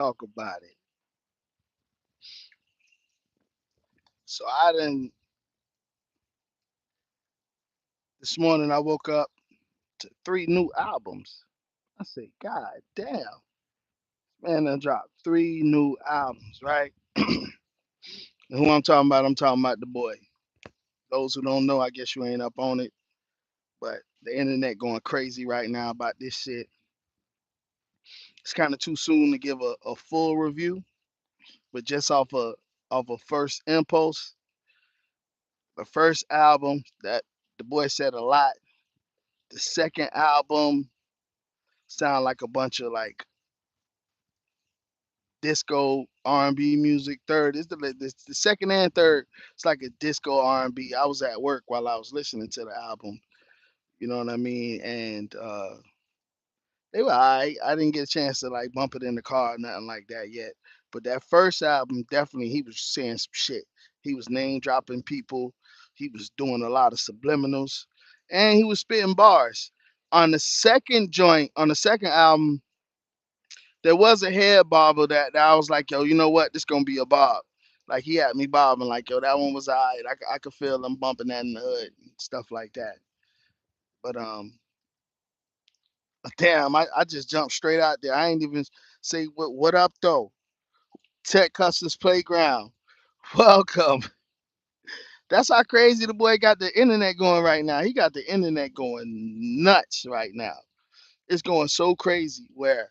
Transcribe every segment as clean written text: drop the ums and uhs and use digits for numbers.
Talk about it. So I didn't. This morning I woke up to three new albums. I said, God damn, man, I dropped three new albums, right? And who I'm talking about the boy. Those who don't know, I guess you ain't up on it, but the internet going crazy right now about this shit. It's kind of too soon to give a full review, but just off a first impulse, the first album that the boy said a lot. The second album sound like a bunch of like disco R&B music. Third is the second and third. It's like a disco R&B. I was at work while I was listening to the album. You know what I mean? And they were alright. I didn't get a chance to like bump it in the car or nothing like that yet. But that first album, definitely, he was saying some shit. He was name dropping people. He was doing a lot of subliminals, and he was spitting bars. On the second joint, on the second album, there was a head bobber that I was like, yo, you know what? This gonna be a bob. Like he had me bobbing, like, yo, that one was alright. I could feel them bumping that in the hood and stuff like that. But damn, I just jumped straight out there. I ain't even say what up though. Tech Customs Playground. Welcome. That's how crazy the boy got the internet going right now. He got the internet going nuts right now. It's going so crazy where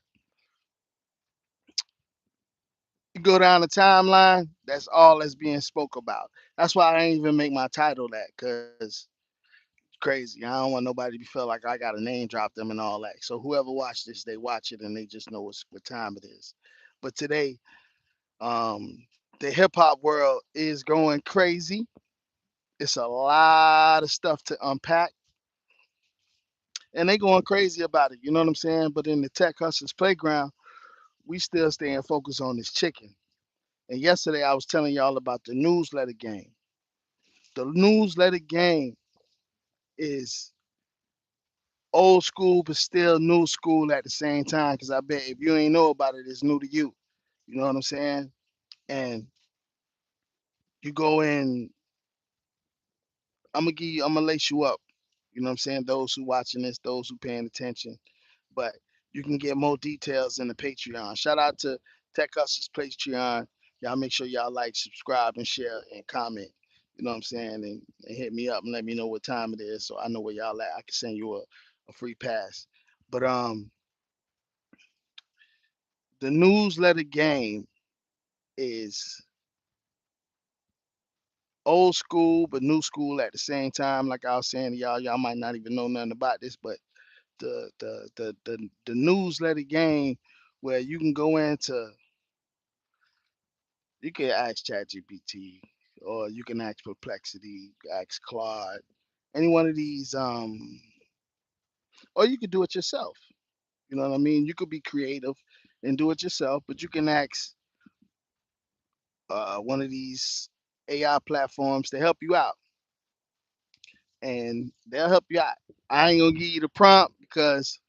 you go down the timeline, that's all that's being spoke about. That's why I ain't even make my title that, cause crazy. I don't want nobody to feel like I got to name drop them and all that. So whoever watch this, they watch it and they just know what time it is. But today, um, the hip hop world is going crazy. It's a lot of stuff to unpack, and they going crazy about it. You know what I'm saying? But in the Tech Hustlers playground, we still staying focused on this chicken. And yesterday, I was telling y'all about the newsletter game. The newsletter game is old school, but still new school at the same time. Because I bet if you ain't know about it, it's new to you. You know what I'm saying? And you go in, I'm gonna lace you up. You know what I'm saying? Those who watching this, those who paying attention. But you can get more details in the Patreon. Shout out to Tech Hustlers Patreon. Y'all make sure y'all like, subscribe, and share and comment. You know what I'm saying? And hit me up and let me know what time it is so I know where y'all at. I can send you a free pass. But the newsletter game is old school but new school at the same time. Like I was saying to y'all, y'all might not even know nothing about this, but the newsletter game where you can go into, you can ask ChatGPT or you can ask Perplexity, ask Claude, any one of these, or you could do it yourself. You know what I mean? You could be creative and do it yourself, but you can ask one of these AI platforms to help you out, and they'll help you out. I ain't gonna give you the prompt because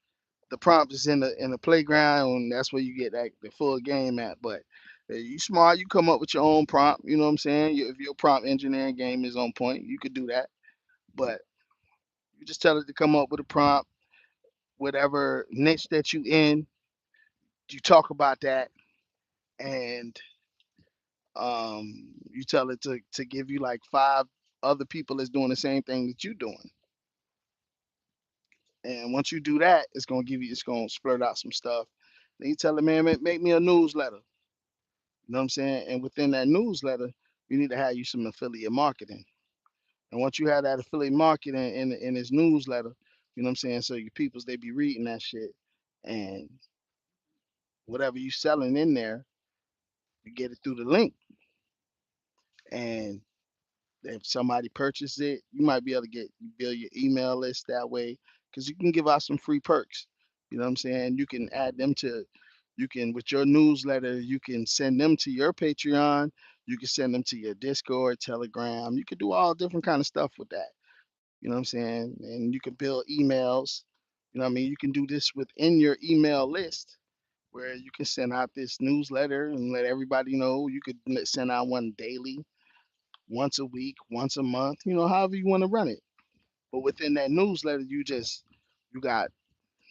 the prompt is in the playground, and that's where you get that the full game at. But you smart, you come up with your own prompt. You know what I'm saying? If your prompt engineering game is on point, you could do that. But you just tell it to come up with a prompt, whatever niche that you in. You talk about that, and you tell it to give you like five other people that's doing the same thing that you're doing. And once you do that, it's gonna splurt out some stuff. Then you tell it, man, make me a newsletter. You know what I'm saying? And within that newsletter, you need to have you some affiliate marketing. And once you have that affiliate marketing in this newsletter, you know what I'm saying? So your peoples, they be reading that shit. And whatever you selling in there, you get it through the link. And if somebody purchased it, you might be able to build your email list that way because you can give out some free perks. You know what I'm saying? You can add them to, you can with your newsletter, you can send them to your Patreon. You can send them to your Discord, Telegram. You could do all different kind of stuff with that. You know what I'm saying? And you can build emails. You know what I mean? You can do this within your email list where you can send out this newsletter and let everybody know. You could send out one daily, once a week, once a month, however you want to run it. But within that newsletter, you got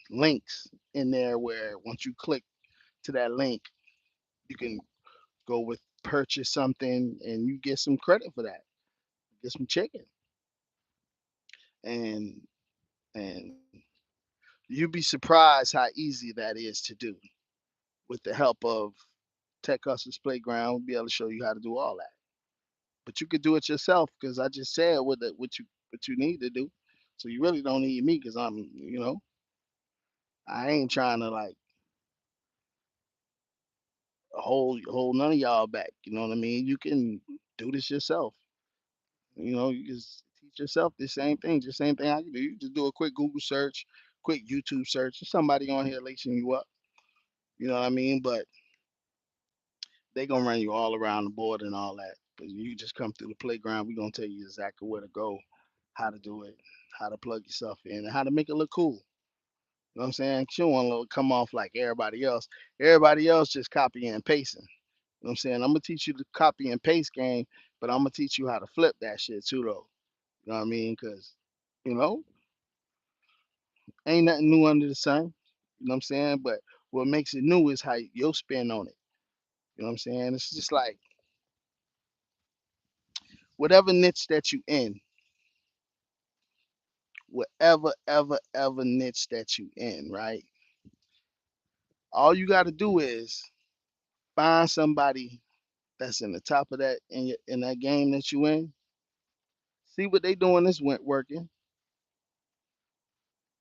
links in there where once you click to that link, you can go with purchase something and you get some credit for that. Get some chicken. And and you'd be surprised how easy that is to do with the help of Tech Hustlers Playground. We'll be able to show you how to do all that. But you could do it yourself because I just said what you need to do. So you really don't need me because I ain't trying to like hold none of y'all back. You know what I mean? You can do this yourself. You just teach yourself the same thing, just same thing I can do. You just do a quick Google search, quick YouTube search. There's somebody on here lacing you up. You know what I mean? But they gonna run you all around the board and all that. But you just come through the playground. We gonna tell you exactly where to go, how to do it, how to plug yourself in, and how to make it look cool. You know what I'm saying? 'Cause you don't want to come off like everybody else. Everybody else just copying and pasting. You know what I'm saying? I'm gonna teach you the copy and paste game, but I'm gonna teach you how to flip that shit too, though. You know what I mean? Because you know, ain't nothing new under the sun. You know what I'm saying? But what makes it new is how your spin on it. You know what I'm saying? It's just like whatever niche that you in, whatever ever niche that you in, right? All you got to do is find somebody that's in the top of that in that game that you in. See what they doing that's went working,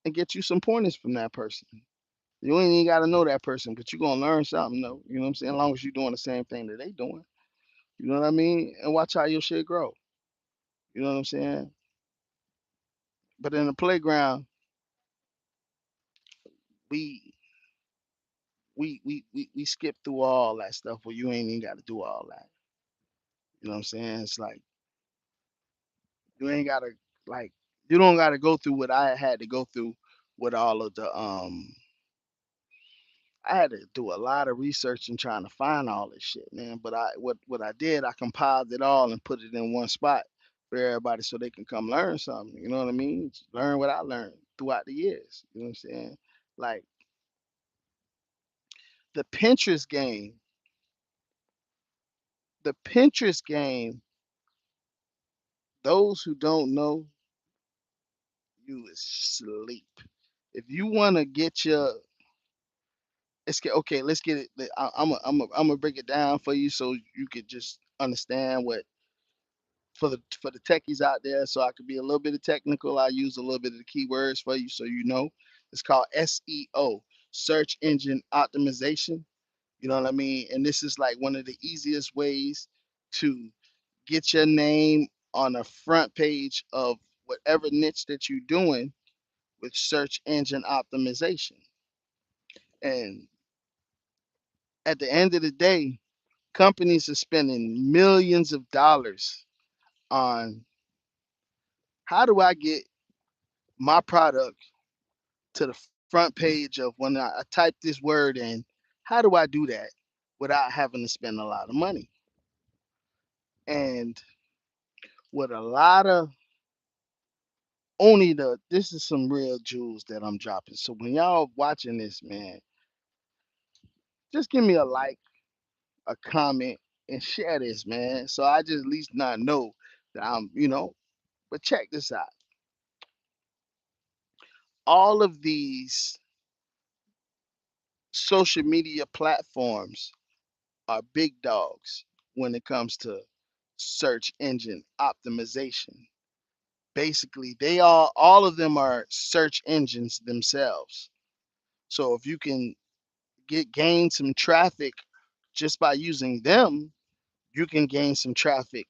and get you some pointers from that person. You ain't even got to know that person, but you gonna learn something though. You know what I'm saying? As long as you doing the same thing that they doing. You know what I mean? And watch how your shit grow. You know what I'm saying? But in the playground, we we skip through all that stuff where you ain't even got to do all that. You know what I'm saying? It's like you ain't gotta like you don't gotta go through what I had to go through with all of the I had to do a lot of research and trying to find all this shit, man. But what I did, I compiled it all and put it in one spot for everybody so they can come learn something. You know what I mean? Just learn what I learned throughout the years. You know what I'm saying? Like the Pinterest game, the Pinterest game, those who don't know, you is sleep. If you want to get your okay, let's get it. I'm gonna break it down for you so you could just understand what for the techies out there. So I could be a little bit of technical. I use a little bit of the keywords for you so you know. It's called SEO, search engine optimization. You know what I mean? And this is like one of the easiest ways to get your name on the front page of whatever niche that you're doing with search engine optimization. And at the end of the day, companies are spending millions of dollars on how do I get my product to the front page of when I type this word in, how do I do that without having to spend a lot of money? And with a lot of only this is some real jewels that I'm dropping. So when y'all watching this, man, just give me a like, a comment, and share this, man. So I just at least not know that but check this out. All of these social media platforms are big dogs when it comes to search engine optimization. Basically, they all of them are search engines themselves. So if you can gain some traffic just by using them, you can gain some traffic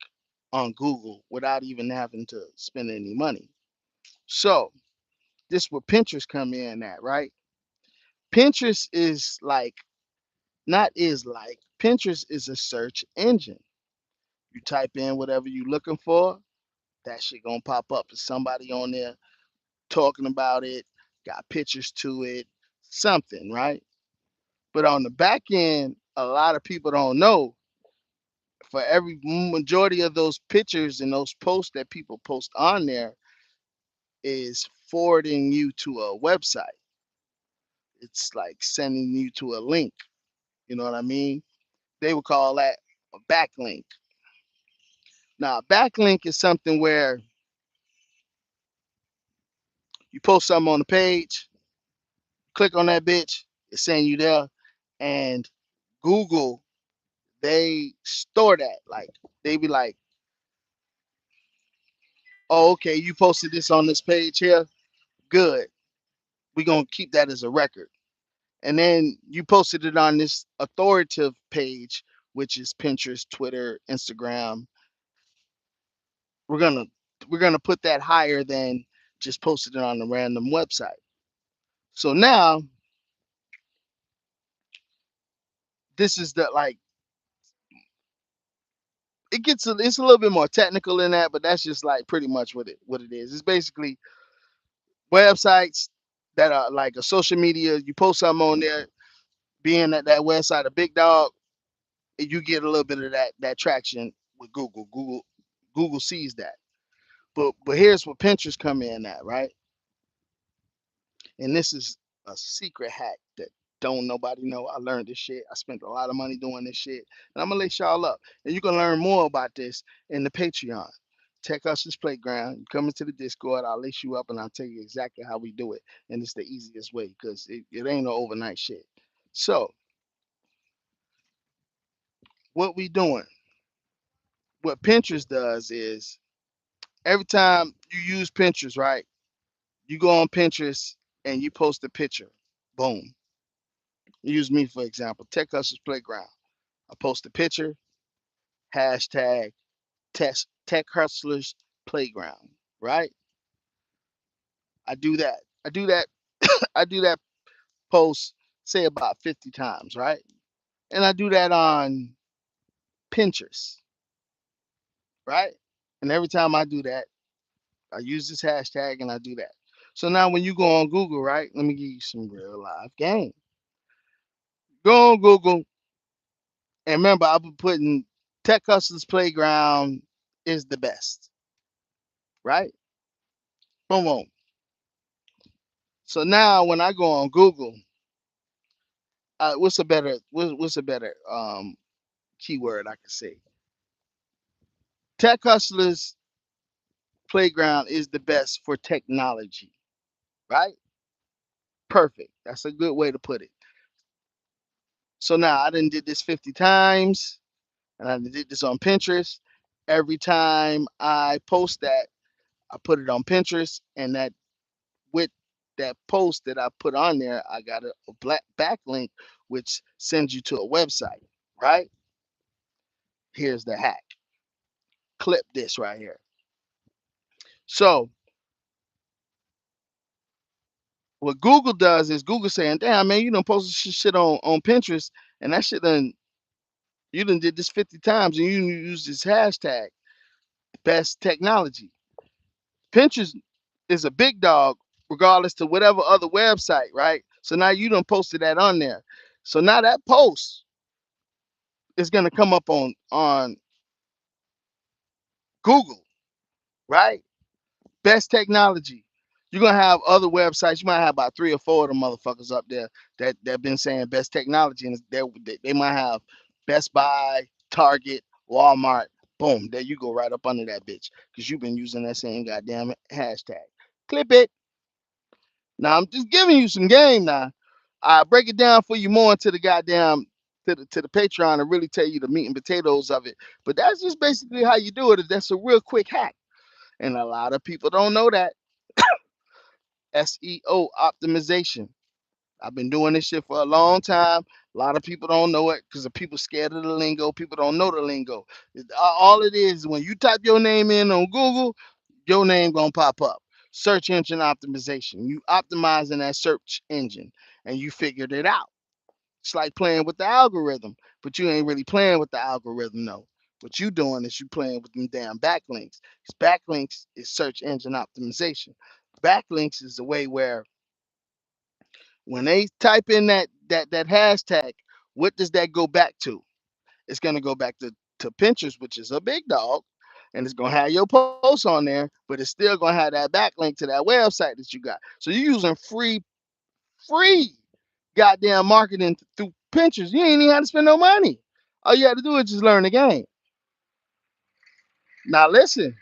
on Google without even having to spend any money. So this where Pinterest come in at, right? Pinterest is like not is like Pinterest is a search engine. You type in whatever you're looking for, that shit gonna pop up. There's somebody on there talking about it, got pictures to it, something, right? But on the back end, a lot of people don't know. For every majority of those pictures and those posts that people post on there is forwarding you to a website. It's like sending you to a link. You know what I mean? They would call that a backlink. Now, a backlink is something where you post something on the page, click on that bitch, it's sending you there, and Google, they store that. Like, they be like, oh, okay, you posted this on this page here. Good. We're going to keep that as a record. And then you posted it on this authoritative page, which is Pinterest, Twitter, Instagram. We're gonna we're gonna put that higher than just posted it on a random website. So now this is the like it's a little bit more technical than that, but that's just like pretty much what it is. It's basically websites that are like a social media. You post something on there, being that website a big dog, you get a little bit of that traction with Google. Google sees that. But here's where Pinterest come in at, right? And this is a secret hack that don't nobody know. I learned this shit. I spent a lot of money doing this shit, and I'm gonna let y'all up. And you can learn more about this in the Patreon. Tech Hustlers Playground. You come into the Discord, I'll lace you up and I'll tell you exactly how we do it. And it's the easiest way because it ain't no overnight shit. So, what we doing? What Pinterest does is every time you use Pinterest, right? You go on Pinterest and you post a picture. Boom. Use me for example. Tech Hustlers Playground. I post a picture. Hashtag Tech Hustlers Playground. Right? I do that. I do that. I do that post say about 50 times. Right? And I do that on Pinterest. Right? And every time I do that, I use this hashtag and I do that. So now when you go on Google, right? Let me give you some real live game. Go on Google. And remember, I've been putting Tech Hustlers Playground is the best, right? Boom, boom. So now when I go on Google, what's a better keyword I can say? Tech Hustlers Playground is the best for technology, right? Perfect. That's a good way to put it. So now I done did this 50 times, and I did this on Pinterest. Every time I post that, I put it on Pinterest, and that with that post that I put on there, I got a black backlink, which sends you to a website, right? Here's the hack. Clip this right here. So what Google does is Google saying, damn man, you done posted shit on Pinterest and that shit done you done did this 50 times and you use this hashtag best technology. Pinterest is a big dog regardless to whatever other website, right? So now you done posted that on there. So now that post is gonna come up on Google, right? Best technology. You're gonna have other websites. You might have about 3 or 4 of them motherfuckers up there that been saying best technology, and they might have Best Buy, Target, Walmart. Boom, there you go, right up under that bitch, because you've been using that same goddamn hashtag. Clip it. Now I'm just giving you some game. Now I break it down for you more into the goddamn to the Patreon and really tell you the meat and potatoes of it. But that's just basically how you do it. That's a real quick hack, and a lot of people don't know that. SEO optimization. I've been doing this shit for a long time. A lot of people don't know it because the people scared of the lingo. People don't know the lingo. All it is when you type your name in on Google, your name gonna pop up. Search engine optimization. You optimizing that search engine, and you figured it out. It's like playing with the algorithm, but you ain't really playing with the algorithm, though. What you doing is you playing with them damn backlinks. 'Cause backlinks is search engine optimization. Backlinks is the way where when they type in that hashtag, what does that go back to? It's gonna go back to Pinterest, which is a big dog, and it's gonna have your posts on there, but it's still gonna have that backlink to that website that you got. So you're using free goddamn marketing through Pinterest. You ain't even have to spend no money. All you had to do is just learn the game. Now listen,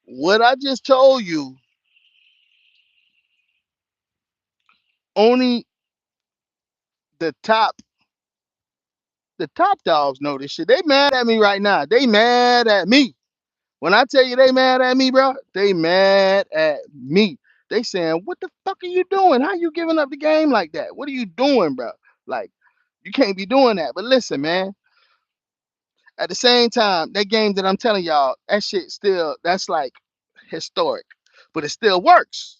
what I just told you, only the top the top dogs know this shit. They mad at me right now. They mad at me. When I tell you they mad at me, bro, they mad at me. They saying, "What the fuck are you doing? How you giving up the game like that? What are you doing, bro? Like, you can't be doing that." But listen, man. At the same time, that game that I'm telling y'all, that shit still that's like historic, but it still works.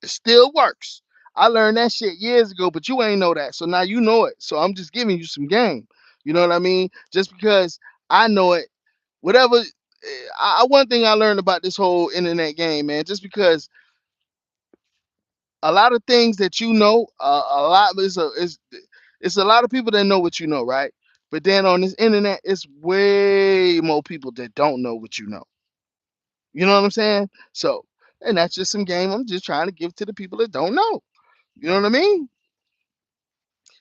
It still works. I learned that shit years ago, but you ain't know that. So now you know it. So I'm just giving you some game. You know what I mean? Just because I know it, whatever. One thing I learned about this whole internet game, man, just because a lot of things that you know, it's a lot of people that know what you know, right? But then on this internet, it's way more people that don't know what you know. You know what I'm saying? So, and that's just some game I'm just trying to give to the people that don't know. You know what I mean?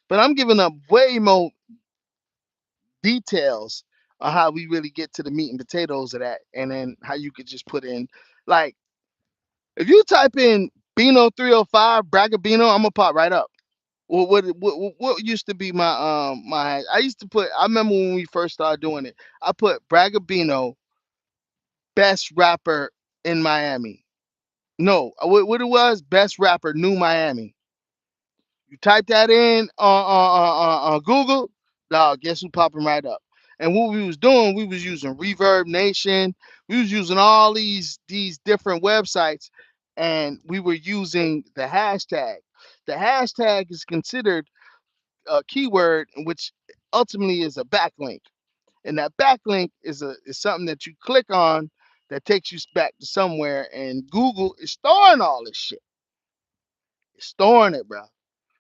But I'm giving up way more details on how we really get to the meat and potatoes of that, and then how you could just put in, like, if you type in Bino 305 Bragabino, I'm gonna pop right up. What used to be my I used to put, I remember when we first started doing it, I put Bragabino best rapper in Miami. No, what it was, best rapper New Miami. You type that in on Google, dog. Guess who popping right up? And what we was doing, we was using Reverb Nation. We was using all these different websites, and we were using the hashtag. The hashtag is considered a keyword, which ultimately is a backlink, and that backlink is something that you click on that takes you back to somewhere. And Google is storing all this shit. It's storing it, bro.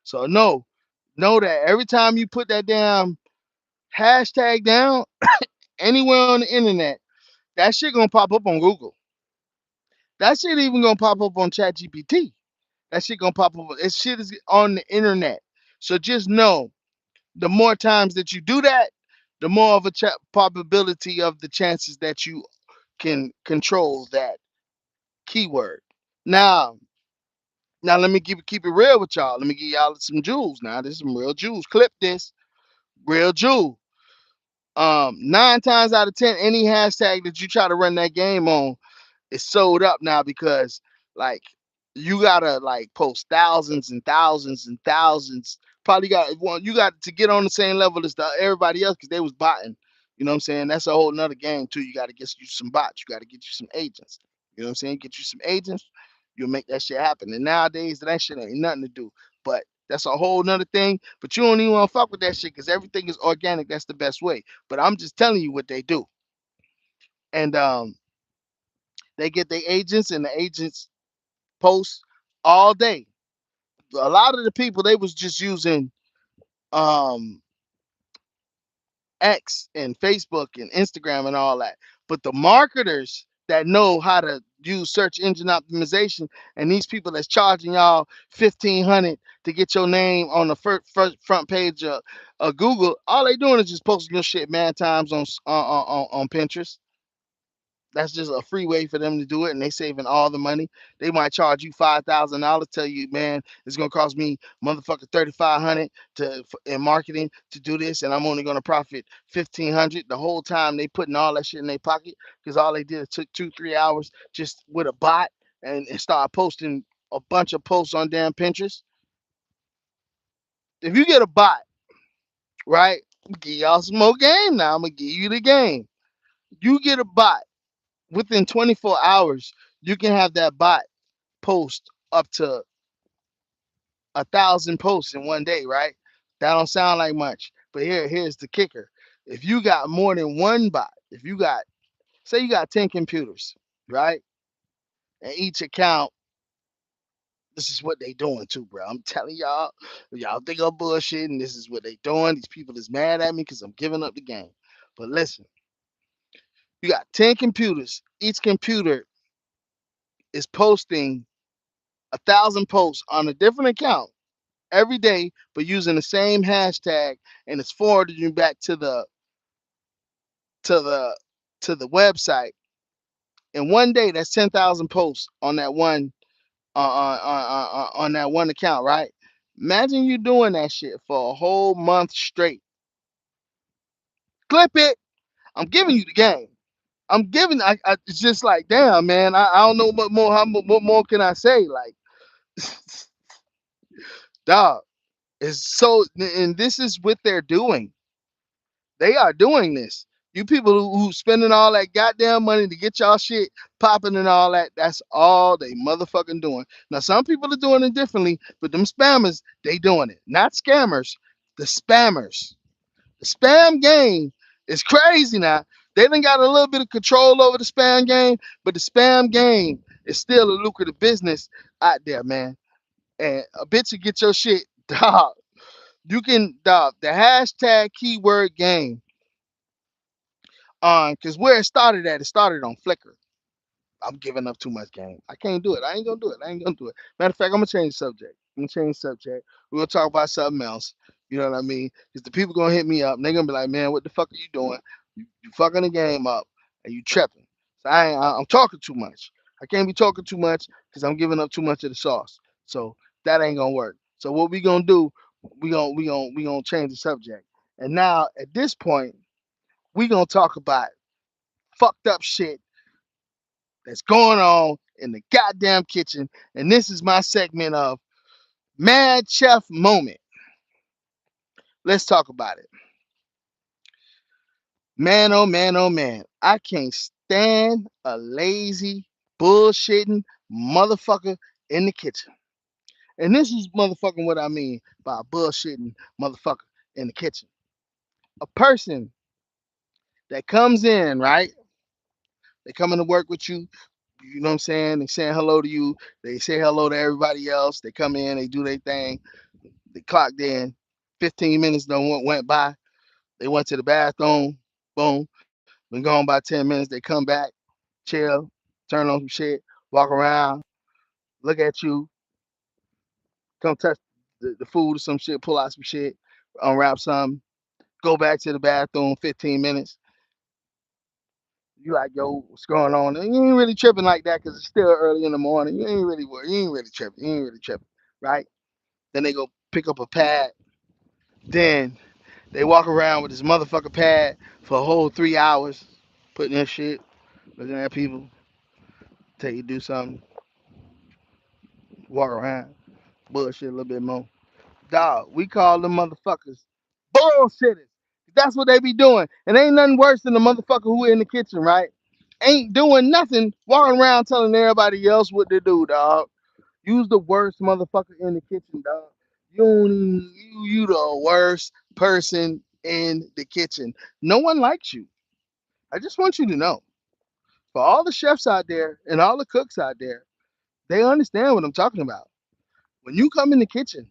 So know that every time you put that damn hashtag down anywhere on the internet, that shit gonna pop up on Google. That shit even gonna pop up on ChatGPT. That shit gonna pop up. This shit is on the internet. So just know, the more times that you do that, the more of a probability of the chances that you can control that keyword. Now, let me keep it real with y'all. Let me give y'all some jewels. Now, this is some real jewels. Clip this, real jewel. 9 times out of 10, any hashtag that you try to run that game on, it's sold up now, because, like, you gotta, like, post thousands and thousands and thousands. Probably you got to get on the same level as everybody else, because they was botting. You know what I'm saying? That's a whole nother game too. You got to get you some bots. You got to get you some agents. You know what I'm saying? Get you some agents. You'll make that shit happen. And nowadays, that shit ain't nothing to do. But that's a whole nother thing. But you don't even want to fuck with that shit, because everything is organic. That's the best way. But I'm just telling you what they do. And they get their agents, and the agents post all day. A lot of the people, they was just using um X and Facebook and Instagram and all that. But the marketers that know how to use search engine optimization, and these people that's charging y'all 1,500 to get your name on the first front page of Google, all they doing is just posting your shit mad times on Pinterest. That's just a free way for them to do it, and they saving all the money. They might charge you $5,000, tell you, man, it's gonna cost me motherfucker 3,500 to in marketing to do this, and I'm only gonna profit 1,500. The whole time they putting all that shit in their pocket, because all they did is took 2-3 hours just with a bot, and start posting a bunch of posts on damn Pinterest. If you get a bot, right? Give y'all some more game now. I'm gonna give you the game. You get a bot within 24 hours, you can have that bot post up to 1,000 posts in one day, right? That don't sound like much, but here's the kicker. If you got more than one bot, if you got, say you got 10 computers, right? And each account This is what they doing too, bro. I'm telling y'all, y'all think I'm bullshitting. This is what they doing. These people is mad at me because I'm giving up the game. But listen, you got 10 computers. Each computer is posting 1,000 posts on a different account every day, but using the same hashtag, and it's forwarding you back to the to the website. And one day, that's 10,000 posts on that one on that one account, right? Imagine you doing that shit for a whole month straight. Clip it. I'm giving you the game. I'm giving. It's just like, damn, man. I don't know what more. What more can I say? Like, dog. It's so, and this is what they're doing. They are doing this. You people who spending all that goddamn money to get y'all shit popping and all that, that's all they motherfucking doing. Now, some people are doing it differently, but them spammers, they doing it. Not scammers, the spammers. The spam game is crazy now. They done got a little bit of control over the spam game, but the spam game is still a lucrative business out there, man. And a bitch to get your shit, dog. You can, dog, the hashtag keyword game on, because where it started at, it started on Flickr. I'm giving up too much game. I can't do it. I ain't gonna do it. I ain't gonna do it. Matter of fact, I'm gonna change the subject. I'm gonna change the subject. We're gonna talk about something else. You know what I mean? Because the people gonna hit me up and they're gonna be like, man, what the fuck are you doing? You fucking the game up and you tripping. So I'm talking too much. I can't be talking too much because I'm giving up too much of the sauce. So that ain't gonna work. So what we gonna do? We gonna change the subject. And now at this point, we gonna talk about fucked up shit that's going on in the goddamn kitchen. And this is my segment of Mad Chef Moment. Let's talk about it. Man, oh man, oh man. I can't stand a lazy, bullshitting motherfucker in the kitchen. And this is motherfucking what I mean by a bullshitting motherfucker in the kitchen. A person that comes in, right? They come in to work with you. You know what I'm saying? They saying hello to you. They say hello to everybody else. They come in, they do their thing. They clocked in. 15 minutes done went by. They went to the bathroom. Boom. Been gone by 10 minutes. They come back, chill, turn on some shit, walk around, look at you, come touch the food or some shit, pull out some shit, unwrap something, go back to the bathroom 15 minutes. You like, yo, what's going on? And you ain't really tripping like that because it's still early in the morning. You ain't really tripping. You ain't really tripping, right? Then they go pick up a pad. Then they walk around with this motherfucker pad for a whole 3 hours, putting in shit, looking at people, tell you do something, walk around, bullshit a little bit more. Dog, we call them motherfuckers bullshitters. That's what they be doing. And ain't nothing worse than the motherfucker who in the kitchen, right? Ain't doing nothing, walking around telling everybody else what to do, dog. You's the worst motherfucker in the kitchen, dog. You the worst person in the kitchen. No one likes you. I just want you to know. For all the chefs out there and all the cooks out there, they understand what I'm talking about. When you come in the kitchen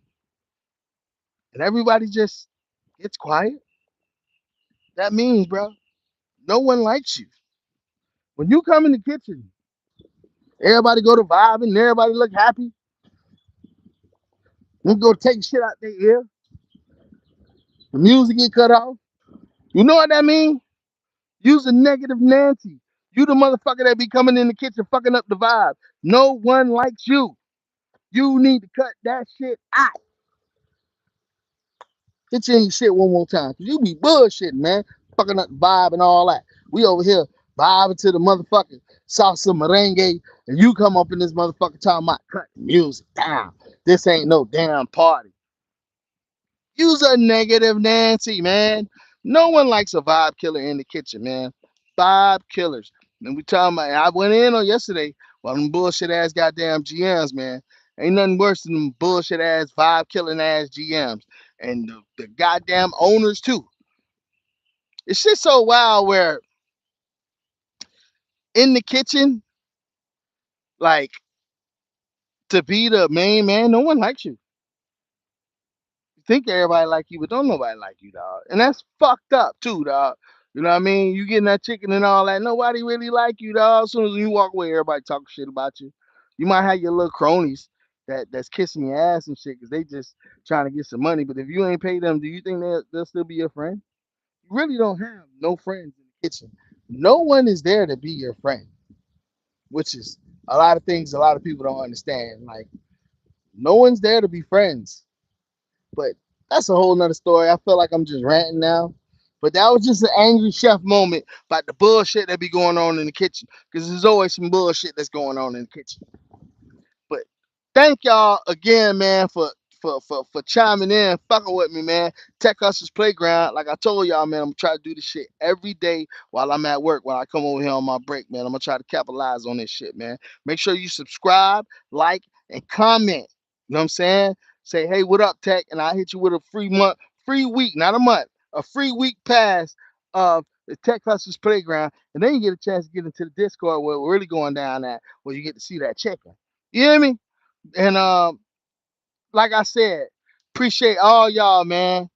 and everybody just gets quiet, that means, bro, no one likes you. When you come in the kitchen, everybody go to vibing, everybody look happy. You go take shit out their ear. The music get cut off. You know what that means? Use a negative Nancy. You the motherfucker that be coming in the kitchen fucking up the vibe. No one likes you. You need to cut that shit out. Hit you in your shit one more time. Cause you be bullshitting, man. Fucking up the vibe and all that. We over here vibing to the motherfucking salsa merengue. And you come up in this motherfucker talking about cutting music down. This ain't no damn party. Use a negative Nancy, man. No one likes a vibe killer in the kitchen, man. Vibe killers. And we talking about, I went in on yesterday on them bullshit ass goddamn GMs, man. Ain't nothing worse than them bullshit ass vibe killing ass GMs. And the goddamn owners too. It's just so wild where in the kitchen, like to be the main man. No one likes you. You think everybody like you, but don't nobody like you, dog. And that's fucked up too, dog. You know what I mean? You getting that chicken and all that. Nobody really like you, dog. As soon as you walk away, everybody talking shit about you. You might have your little cronies that's kissing your ass and shit because they just trying to get some money. But if you ain't pay them, do you think they'll still be your friend? You really don't have no friends in the kitchen. No one is there to be your friend, which is a lot of things a lot of people don't understand. Like, no one's there to be friends. But that's a whole nother story. I feel like I'm just ranting now. But that was just an angry chef moment about the bullshit that be going on in the kitchen. Because there's always some bullshit that's going on in the kitchen. But thank y'all again, man, for chiming in, fucking with me, man. Tech Hustlers Playground. Like I told y'all, man, I'm gonna try to do this shit every day while I'm at work. When I come over here on my break, man, I'm gonna try to capitalize on this shit, man. Make sure you subscribe, like, and comment. You know what I'm saying? Say, hey, what up, Tech? And I'll hit you with a free week, not a month, a free week pass of the Tech Hustlers Playground. And then you get a chance to get into the Discord where we're really going down at, where you get to see that chicken. You hear me? And like I said, appreciate all y'all, man.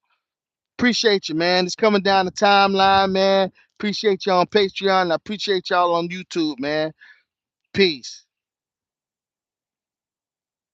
Appreciate you, man. It's coming down the timeline, man. Appreciate y'all on Patreon. I appreciate y'all on YouTube, man. Peace.